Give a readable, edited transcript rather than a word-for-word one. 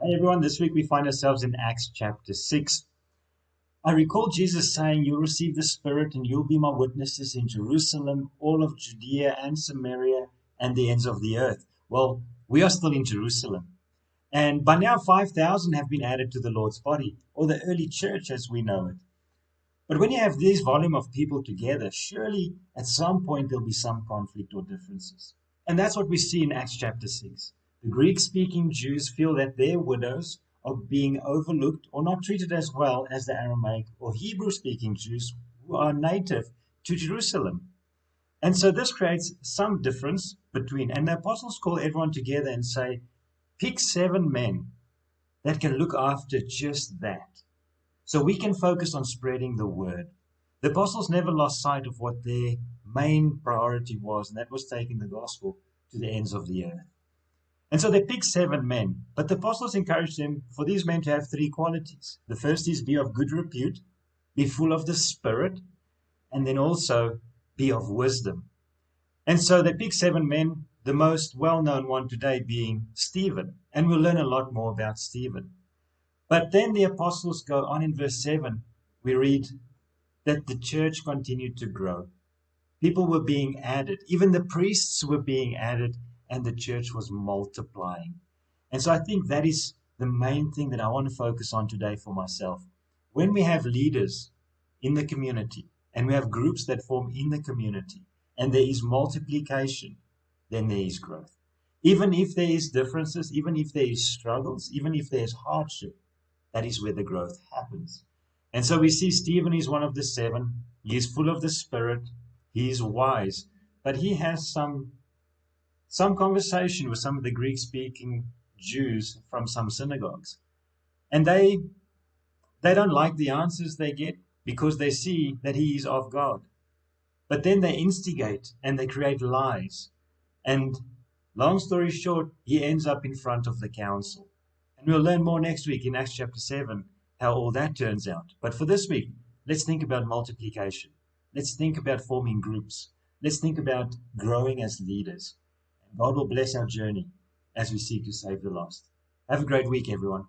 Hey everyone, this week we find ourselves in Acts chapter 6. I recall Jesus saying, "You'll receive the Spirit and you'll be my witnesses in Jerusalem, all of Judea and Samaria, and the ends of the earth." Well, we are still in Jerusalem. And by now 5,000 have been added to the Lord's body, or the early church as we know it. But when you have this volume of people together, surely at some point there'll be some conflict or differences. And that's what we see in Acts chapter 6. The Greek-speaking Jews feel that their widows are being overlooked or not treated as well as the Aramaic or Hebrew-speaking Jews who are native to Jerusalem. And so this creates some difference between, and the apostles call everyone together and say, pick 7 men that can look after just that. So we can focus on spreading the word. The apostles never lost sight of what their main priority was, and that was taking the gospel to the ends of the earth. And so they picked 7 men, but the apostles encouraged them for these men to have 3 qualities. The first is be of good repute, be full of the Spirit, and then also be of wisdom. And so they picked 7 men, the most well-known one today being Stephen. And we'll learn a lot more about Stephen. But then the apostles go on in verse 7. We read that the church continued to grow. People were being added. Even the priests were being added, and the church was multiplying. And so I think that is the main thing that I want to focus on today for myself. When we have leaders in the community, and we have groups that form in the community, and there is multiplication, then there is growth. Even if there is differences, even if there is struggles, even if there is hardship, that is where the growth happens. And so we see Stephen is one of the 7. He is full of the Spirit. He is wise. But he has some conversation with some of the Greek-speaking Jews from some synagogues. And they don't like the answers they get because they see that he is of God. But then they instigate and they create lies. And long story short, he ends up in front of the council. And we'll learn more next week in Acts chapter 7 how all that turns out. But for this week, let's think about multiplication. Let's think about forming groups. Let's think about growing as leaders. And God will bless our journey as we seek to save the lost. Have a great week, everyone.